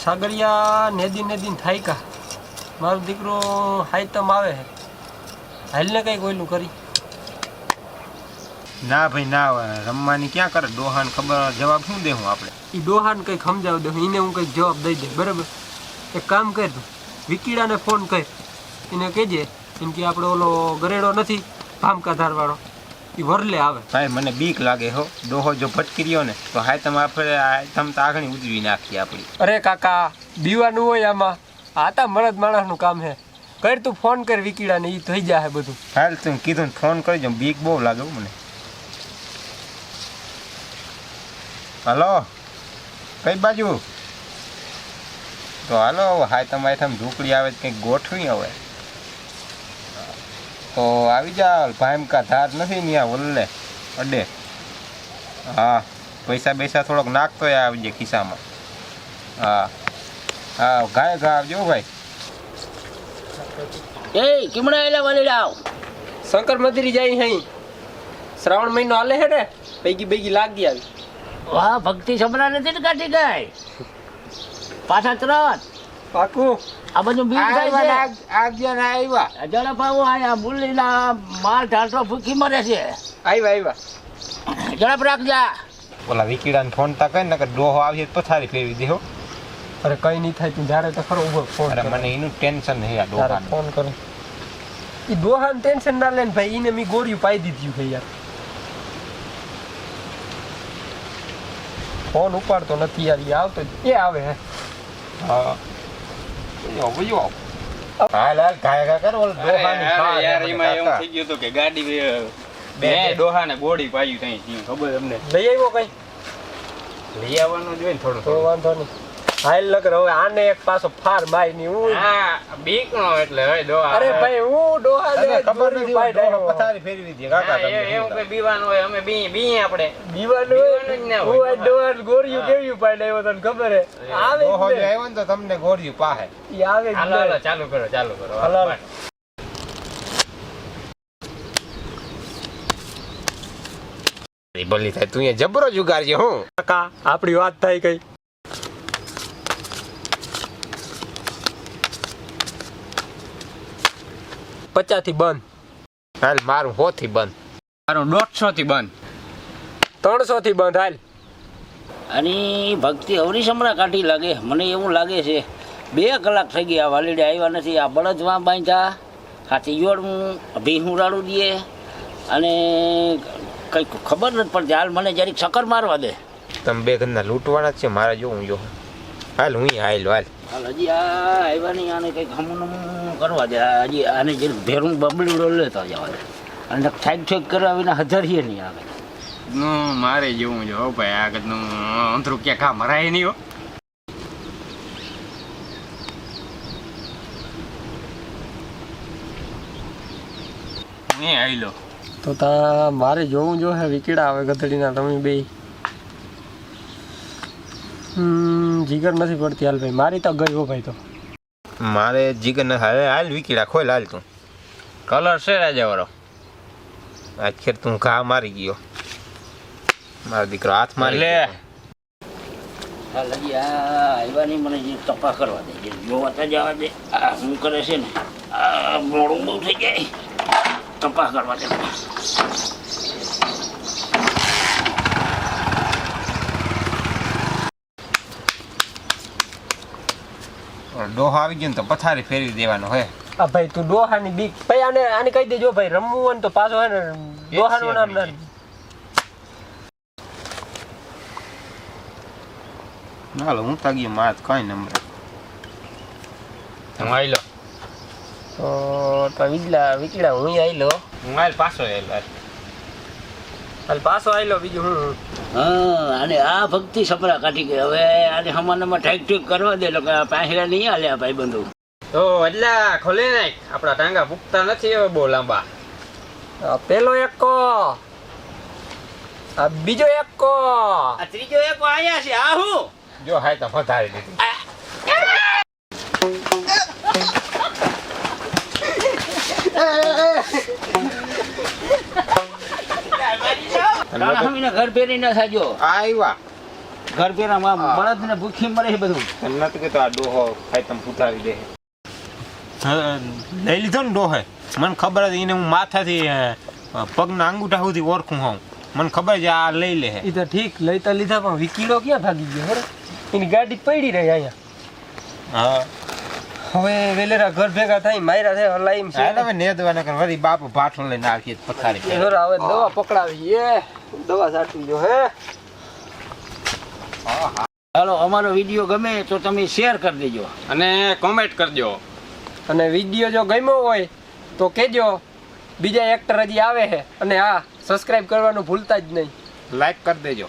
સાગરિયા નેદી નેદી થાય કા મારો દીકરો હાઈતમ આવે હે હાલને કઈ કોઈલું કરી ના ભાઈ ના રમવાની ક્યાં કરે ડોહાને ખબર જવાબ શું દે હું આપણે એ ડોહાને કંઈક સમજાવ દે એને હું કંઈક જવાબ દઈ દે બરાબર એક કામ કર તું વિકીડાને ફોન કર એને કહેજે એમ કે આપણે ઓલો ગરેડો નથી ભામકા ધારવાળો એ વરલે આવે ભાઈ મને બીક લાગે હો ડોહો જો ભટકી રહ્યો ને તો હાઈતમ આપણે હાઈતમ તો આગળ ઉજવી નાખીએ આપણી અરે કાકા બીવાનું હોય આમાં આ તા મળદ માણસનું કામ હે કર તું ફોન કર વિકીડાને એ થઈ જાય બધું હાલ તું કીધું ફોન કરજો બીક બહુ લાગે મને હલો કઈ બાજુ તો હાલો હાઈતમ હાઈતમ ઢોકળી આવે કંઈક ગોઠવી હવે તો આવી જા ભામકા ધાર નથી ને આ વલ્લે અડે હા પૈસા પૈસા થોડોક નાખતો આવી જાય ખિસ્સામાં હા હા ગાય ઘા આવજો ભાઈ એ કિમડા એલા વાલીડાવ શંકર મંદિર જાય હઈ શ્રાવણ મહિનો હાલે હે ને પૈકી પૈકી લાગી આવી વાહ ભક્તિ સમરા નથી ને કાઢી ગઈ પાછા તરત પાકું આ બધું બીજ થાય છે આવ્યા ને આવ્યા ઝડપ આવો આયા મુરલીના માલ ઢાળતો ભૂખી મરે છે આવ્યા ઝડપ રાખજા ઓલા વિકીડાને ફોન તા કઈ ને કે ડોહો આવી પથારી ફેરવી દે હો અરે કઈ નહીં થાય તું જ્યારે તો ખરો ઉભો ફોન અરે મને એનું ટેન્શન નહીં આ ડોહા ફોન કરો એ દોહાન ટેન્શન ના લે ને ભાઈ એને મેં ગોળીઓ પાઈ દીધી ભાઈ યાર ફોન ઉપાડતો નથી યાર એ આવતો એ આવે હે હા હાલ હાલ ગાય કર ઓલ ડોહાની યાર એમાં એવું થઈ ગયું હતું કે ગાડી બે ડોહાને ગોળી પાયું તઈ ખબર તમને લઈ આવ્યો કઈ લઈ આવવાનું જોઈએ ને થોડું તો વાંધો નહીં હાલ લગર હવે આને એક પાછો ફાર બાય ની હું હા બીક નો એટલે હવે ડોહા અરે ભાઈ હું ડોહા ને ખબર નથી પાઈ ડાયો પથારી ફેરવી દે કાકા એવું કઈ બીવાનું હોય અમે બી આપણે દીવાનું દીવાનું જ ના હોય. હું આ ડોહા ગોળીઓ કેવી પાઈ ડાયો તને ખબર હે આવે ડોહો જ જો ને. આવ્યો ને તો તમને ગોળ્યું પાહે ઈ આવે જ હાલો ને. હાલો ચાલુ કરો હાલો. ભલી થાય તું અહીંયા જબરો જુગારજે હું કાકા આપણી વાત થાય કઈ 50 થી બંધ હાલ મારું 100 થી બંધ મારું 150 થી બંધ 300 થી બંધ હાલ અને ભક્તિ અવરી સમરા કાઢી લાગે મને એવું લાગે છે 2 કલાક થઈ ગયા વાલીડે આવ્યા નથી આ બળદમાં બાંધ્યા હાથી યોડવું ભીહું રાડું દે અને કંઈક ખબર નથી પડતી હાલ મને જરીક ચક્કર મારવા દે તમે બે ઘરના લૂંટવાના જ છે મારા જોવું જો હાલ હું હાલ હાલ હાલ હજી આ આવ્યા નહીં આને કંઈક હમું કરવા દે હજી આને જરીક ભેરું બબડું લેતા જવા દે અને ઠાક ઠેક કરાવીને હજારીએ નહીં આવે નું મારે જેવું જો હો ભાઈ આગળનું અંતરું ક્યાં કા મરાય નહીં હો નહીં આઈ લો તો તા મારે જોવું જો હે વિકેડા આવે ગધડીના તમે બે જીગર નથી પડતી હાલ ભાઈ મારી તો ગઈ હો ભાઈ તો મારે જીગર ને હાલ હાલ વિકીડા ખોલ હાલ તું કલર છે રાજા વાળો આખેર તું ઘા મારી ગયો મારો દીકરો હાથ મારી લે. ગયો. હાલ હજી આ આવ્યા નહીં મને જે તપા કરવા દે જે જોવા તો જવા દે આ શું કરે છે ને આ મોડું બહુ થઈ જાય તપા કરવા દે ડોહો આવી ગયો ને તો પથારી ફેરવી દેવાનો હે આ ભાઈ તું ડોહાની બીક ભાઈ આને કહી દેજો ભાઈ રમવું હોય ને તો પાછો હે ને ડોહાનું નામ ના હાલો હું તા ગયો માર કઈ નંબર હું આઈ લો તો વિકીડા હું આવી લો હું આઈ પાછો આવેલો હાલ પાછો આવી લો બીજું હું હા અને આ ભક્તિ સપરા કાઢી ગઈ હવે આને હમાનામાં ઠેક ઠેક કરવા દે તો પાછળ નહીં હાલે આ ભાઈ બંધુ તો એટલે ખોલી નાખ આપણા ટાંગા પૂગતા નથી હવે બહુ લાંબા આ પેલો એક કો આ બીજો એક કો આ ત્રીજો એક આયા છે આ હું જો હાય તો પથારી દીધી ઘર ફેરી ના થાજો આવ્યા ઘર પેરામાં બળદ ને ભૂખી મરે છે બધું. નથી કે તો આ ડોહો ખાઈ તમે ઉતારી દે લઈ લીધો ને ડોહે મને ખબર હતી એને હું માથાથી પગના અંગૂઠા સુધી ઓળખું હોઉં મને ખબર છે આ લઈ લે એ તો ઠીક લઈતા લીધા પણ વિકીડો ક્યાં ભાગી ગયો હરે એની ગાડી પડી રહી અહીંયા. હા હવે વેલેરા ઘર ભેગા થાય માયરા છે હલાઈમ છે તમે નેદવાના કર વળી બાપુ ભાઠું લઈને આવીએ પથારી એ હવે દવા પકડાવી એ દવા સાટવી જો હે. ચાલો અમારો વિડીયો ગમે તો તમે શેર કરી દેજો. અને કોમેન્ટ કરજો. અને વિડીયો જો ગમ્યો હોય તો કહેજો. બીજા એક્ટર હજી આવે છે અને હા સબસ્ક્રાઇબ કરવાનું ભૂલતા જ નહીં. લાઈક કરી દેજો.